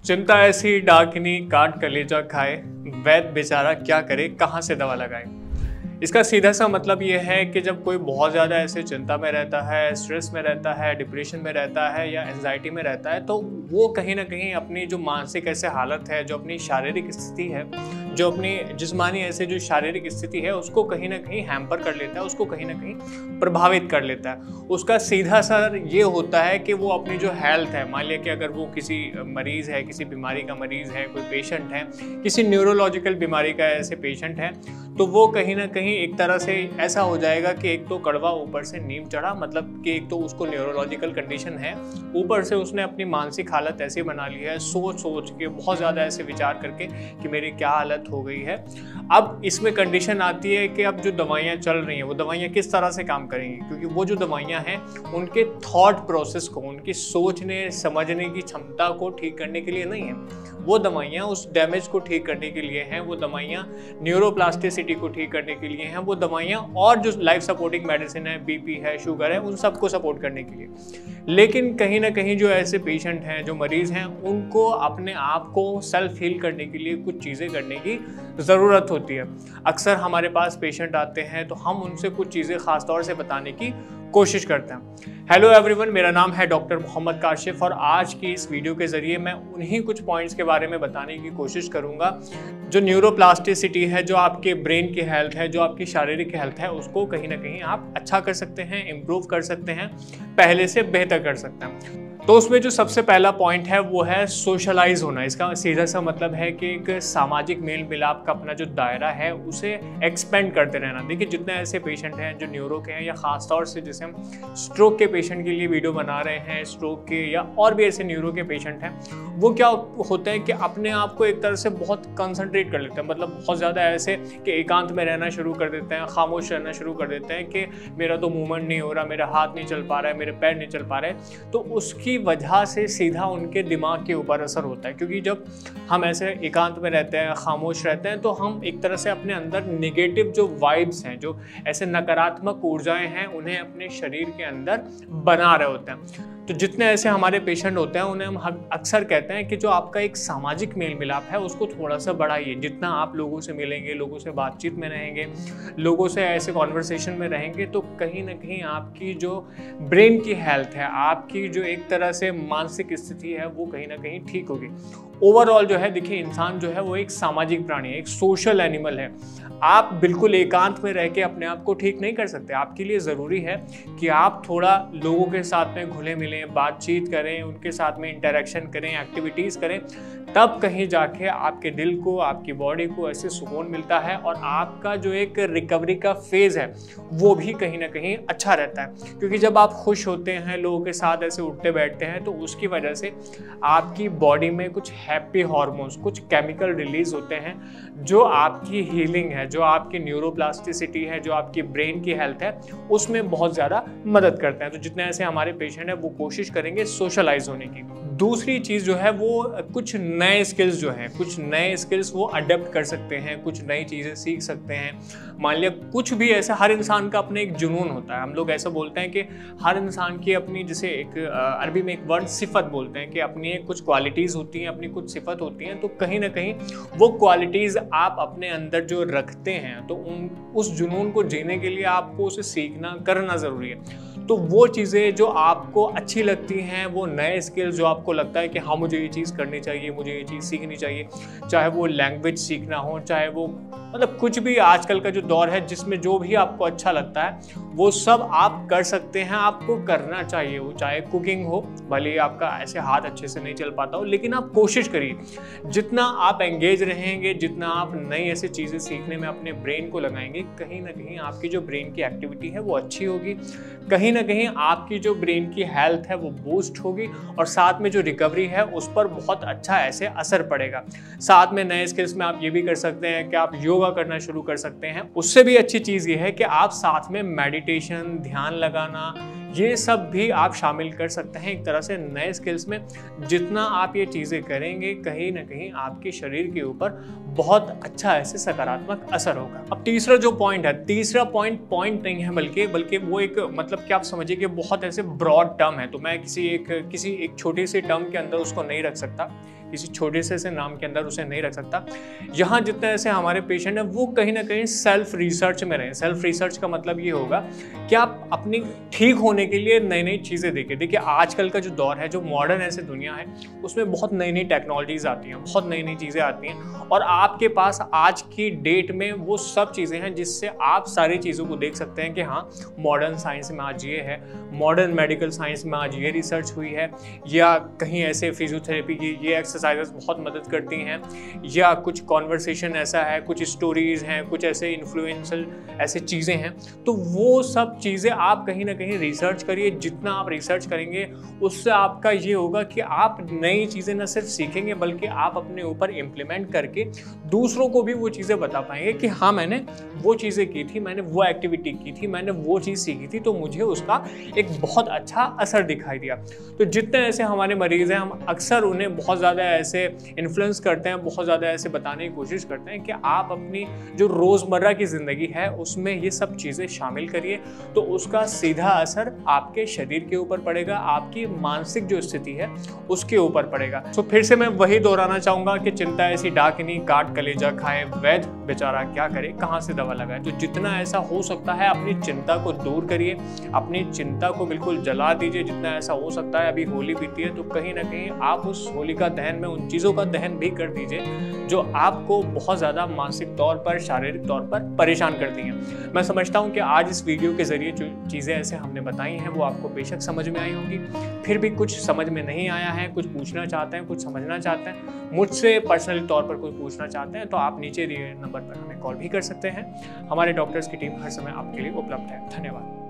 चिंता ऐसी डाकिनी काट कलेजा खाए, वैद्य बेचारा क्या करे कहाँ से दवा लगाए। इसका सीधा सा मतलब ये है कि जब कोई बहुत ज़्यादा ऐसे चिंता में रहता है, स्ट्रेस में रहता है, डिप्रेशन में रहता है या एंजाइटी में रहता है, तो वो कहीं ना कहीं अपनी जो मानसिक ऐसे हालत है, जो अपनी शारीरिक स्थिति है, जो अपनी जिस्मानी ऐसे जो शारीरिक स्थिति है, उसको कहीं ना कहीं हैम्पर कर लेता है, उसको कहीं ना कहीं प्रभावित कर लेता है। उसका सीधा असर ये होता है कि वो अपनी जो हेल्थ है, मान लिया कि अगर वो किसी मरीज़ है, किसी बीमारी का मरीज़ है, कोई पेशेंट है, किसी न्यूरोलॉजिकल बीमारी का ऐसे पेशेंट है, तो वो कहीं ना कहीं एक तरह से ऐसा हो जाएगा कि एक तो कड़वा ऊपर से नीम चढ़ा, मतलब कि एक तो उसको न्यूरोलॉजिकल कंडीशन है, ऊपर से उसने अपनी मानसिक हालत ऐसी बना ली है, सोच सोच के बहुत ज़्यादा ऐसे विचार करके कि मेरी क्या हालत हो गई है। अब इसमें कंडीशन आती है कि अब जो दवाइयाँ चल रही हैं वो दवाइयाँ किस तरह से काम करेंगी, क्योंकि वो जो दवाइयाँ हैं उनके थॉट प्रोसेस को, उनकी सोचने समझने की क्षमता को ठीक करने के लिए नहीं है। वो दवाइयाँ उस डैमेज को ठीक करने के लिए हैं, वो दवाइयाँ न्यूरोप्लास्टिसिटी को ठीक करने के लिए हैं, वो दवाइयाँ और जो लाइफ सपोर्टिंग मेडिसिन है, बीपी है, शुगर है, उन सबको सपोर्ट करने के लिए। लेकिन कहीं ना कहीं जो ऐसे पेशेंट हैं, जो मरीज़ हैं, उनको अपने आप को सेल्फ हील करने के लिए कुछ चीज़ें करने की ज़रूरत होती है। अक्सर हमारे पास पेशेंट आते हैं तो हम उनसे कुछ चीज़ें ख़ास तौर से बताने की कोशिश करते हैं। हेलो एवरीवन, मेरा नाम है डॉक्टर मोहम्मद काशिफ और आज की इस वीडियो के ज़रिए मैं उन्हीं कुछ पॉइंट्स के बारे में बताने की कोशिश करूंगा जो न्यूरोप्लास्टिसिटी है, जो आपके ब्रेन की हेल्थ है, जो आपकी शारीरिक हेल्थ है, उसको कहीं ना कहीं आप अच्छा कर सकते हैं, इम्प्रूव कर सकते हैं, पहले से बेहतर कर सकते हैं। तो उसमें जो सबसे पहला पॉइंट है वो है सोशलाइज होना। इसका सीधा सा मतलब है कि एक सामाजिक मेल मिलाप का अपना जो दायरा है उसे एक्सपेंड करते रहना। देखिए, जितने ऐसे पेशेंट हैं जो न्यूरो के हैं या ख़ास तौर से जैसे हम स्ट्रोक के पेशेंट के लिए वीडियो बना रहे हैं, स्ट्रोक के या और भी ऐसे न्यूरो के पेशेंट हैं, वो क्या होता है कि अपने आप को एक तरह से बहुत कंसंट्रेट कर लेते हैं, मतलब बहुत ज़्यादा ऐसे कि एकांत में रहना शुरू कर देते हैं, खामोश रहना शुरू कर देते हैं कि मेरा तो मूवमेंट नहीं हो रहा, मेरा हाथ नहीं चल पा रहा है, मेरे पैर नहीं चल पा रहे। तो उसकी वजह से सीधा उनके दिमाग के ऊपर असर होता है, क्योंकि जब हम ऐसे एकांत में रहते हैं, खामोश रहते हैं, तो हम एक तरह से अपने अंदर नेगेटिव जो वाइब्स हैं, जो ऐसे नकारात्मक ऊर्जाएं हैं, उन्हें अपने शरीर के अंदर बना रहे होते हैं। तो जितने ऐसे हमारे पेशेंट होते हैं उन्हें हम अक्सर कहते हैं कि जो आपका एक सामाजिक मेल मिलाप है उसको थोड़ा सा बढ़ाइए। जितना आप लोगों से मिलेंगे, लोगों से बातचीत में रहेंगे, लोगों से ऐसे कॉन्वर्सेशन में रहेंगे, तो कहीं ना कहीं आपकी जो ब्रेन की हेल्थ है, आपकी जो एक तरह से मानसिक स्थिति है, वो कहीं ना कहीं ठीक होगी। ओवरऑल जो है, देखिए, इंसान जो है वो एक सामाजिक प्राणी है, एक सोशल एनिमल है। आप बिल्कुल एकांत में रह के अपने आप को ठीक नहीं कर सकते। आपके लिए ज़रूरी है कि आप थोड़ा लोगों के साथ में घुले मिलें, बातचीत करें, उनके साथ में इंटरेक्शन करें, एक्टिविटीज़ करें, तब कहीं जाके आपके दिल को, आपकी बॉडी को ऐसे सुकून मिलता है और आपका जो एक रिकवरी का फेज़ है वो भी कहीं ना कहीं अच्छा रहता है। क्योंकि जब आप खुश होते हैं, लोगों के साथ ऐसे उठते बैठते हैं, तो उसकी वजह से आपकी बॉडी में कुछ हैप्पी हार्मोन्स, कुछ केमिकल रिलीज होते हैं जो आपकी हीलिंग है, जो आपकी न्यूरोप्लास्टिसिटी है, जो आपकी ब्रेन की हेल्थ है, उसमें बहुत ज़्यादा मदद करते हैं। तो जितने ऐसे हमारे पेशेंट हैं वो कोशिश करेंगे सोशलाइज होने की। दूसरी चीज़ जो है वो कुछ नए स्किल्स जो हैं, कुछ नए स्किल्स वो अडेप्ट कर सकते हैं, कुछ नई चीज़ें सीख सकते हैं। मान लिया कुछ भी ऐसा, हर इंसान का अपने एक जुनून होता है। हम लोग ऐसा बोलते हैं कि हर इंसान की अपनी, जैसे एक अरबी में एक वर्ड सिफत बोलते हैं कि अपनी एक कुछ क्वालिटीज़ होती हैं, अपनी कुछ सिफत होती हैं। तो कहीं ना कहीं वो क्वालिटीज़ आप अपने अंदर जो रखते हैं, तो उस जुनून को जीने के लिए आपको उसे सीखना, करना ज़रूरी है। तो वो चीज़ें जो आपको अच्छी लगती हैं, वो नए स्किल्स जो आपको लगता है कि हाँ मुझे ये चीज़ करनी चाहिए, मुझे ये चीज़ सीखनी चाहिए, चाहे वो लैंग्वेज सीखना हो, चाहे वो मतलब कुछ भी आजकल का जो दौर है जिसमें जो भी आपको अच्छा लगता है वो सब आप कर सकते हैं, आपको करना चाहिए। वो चाहे कुकिंग हो, भले ही आपका ऐसे हाथ अच्छे से नहीं चल पाता हो, लेकिन आप कोशिश करिए। जितना आप एंगेज रहेंगे, जितना आप नई ऐसी चीज़ें सीखने में अपने ब्रेन को लगाएंगे, कहीं ना कहीं आपकी जो ब्रेन की एक्टिविटी है वो अच्छी होगी, कहीं ना कहीं आपकी जो ब्रेन की हेल्थ है वो बूस्ट होगी और साथ में जो रिकवरी है उस पर बहुत अच्छा ऐसे असर पड़ेगा। साथ में नए स्किल्स में आप ये भी कर सकते हैं कि आप योगा करना शुरू कर सकते हैं। उससे भी अच्छी चीज़ ये है कि आप साथ में मेडिटेशन, ध्यान लगाना, ये सब भी आप शामिल कर सकते हैं एक तरह से नए स्किल्स में। जितना आप ये चीज़ें करेंगे, कहीं ना कहीं आपके शरीर के ऊपर बहुत अच्छा ऐसे सकारात्मक असर होगा। अब तीसरा जो पॉइंट है, तीसरा पॉइंट नहीं है, बल्कि वो एक, मतलब कि आप समझिए कि बहुत ऐसे ब्रॉड टर्म है, तो मैं किसी एक छोटी सी टर्म के अंदर उसको नहीं रख सकता। किसी छोटे से नाम के अंदर उसे नहीं रख सकता। यहाँ जितने ऐसे हमारे पेशेंट हैं वो कहीं ना कहीं सेल्फ रिसर्च में रहें। सेल्फ रिसर्च का मतलब ये होगा कि आप अपनी ठीक होने के लिए नई नई चीज़ें देखें। देखिए आजकल का जो दौर है, जो मॉडर्न ऐसे दुनिया है, उसमें बहुत नई नई टेक्नोलॉजीज आती हैं, बहुत नई नई चीज़ें आती हैं, और आपके पास आज की डेट में वो सब चीज़ें हैं जिससे आप सारी चीज़ों को देख सकते हैं कि हाँ, मॉडर्न साइंस में आज ये है, मॉडर्न मेडिकल साइंस में आज ये रिसर्च हुई है, या कहीं ऐसे फिजियोथेरेपी की ये एक्सरसाइजेस बहुत मदद करती हैं, या कुछ कॉन्वर्सेशन ऐसा है, कुछ स्टोरीज़ हैं, कुछ ऐसे इन्फ्लुएंशियल ऐसे चीज़ें हैं। तो वो सब चीज़ें आप कहीं ना कहीं रिसर्च करिए। जितना आप रिसर्च करेंगे उससे आपका ये होगा कि आप नई चीज़ें न सिर्फ सीखेंगे बल्कि आप अपने ऊपर इम्प्लीमेंट करके दूसरों को भी वो चीज़ें बता पाएंगे कि हाँ, मैंने वो चीज़ें की थी, मैंने वो एक्टिविटी की थी, मैंने वो चीज़ सीखी थी, तो मुझे उसका एक बहुत अच्छा असर दिखाई दिया। तो जितने ऐसे हमारे मरीज़ हैं, हम अक्सर उन्हें बहुत ज़्यादा ऐसे इन्फ्लुएंस करते हैं, बहुत ज़्यादा ऐसे बताने की कोशिश करते हैं कि आप अपनी जो रोज़मर्रा की ज़िंदगी है उसमें ये सब चीज़ें शामिल करिए, तो उसका सीधा असर आपके शरीर के ऊपर पड़ेगा, आपकी मानसिक जो स्थिति है उसके ऊपर पड़ेगा। तो फिर से मैं वही दोहराना चाहूँगा कि चिंता ऐसी डाकिनी काट कलेजा खाए, वैद्य बेचारा क्या करे, कहाँ से दवा लगाए। तो जितना ऐसा हो सकता है अपनी चिंता को दूर करिए, अपनी चिंता को बिल्कुल जला दीजिए जितना ऐसा हो सकता है। अभी होली बीती है तो कहीं ना कहीं आप उस होलिका दहन में उन चीज़ों का दहन भी कर दीजिए जो आपको बहुत ज़्यादा मानसिक तौर पर, शारीरिक तौर पर परेशान करती हैं। मैं समझता हूँ कि आज इस वीडियो के ज़रिए जो चीज़ें ऐसे हमने बताई हैं वो आपको बेशक समझ में आई होंगी। फिर भी कुछ समझ में नहीं आया है, कुछ पूछना चाहते हैं, कुछ समझना चाहते हैं, मुझसे पर्सनली तौर पर कोई पूछना चाहते हैं, तो आप नीचे दिए नंबर पर हमें कॉल भी कर सकते हैं। हमारे डॉक्टर्स की टीम हर समय आपके लिए उपलब्ध है। धन्यवाद।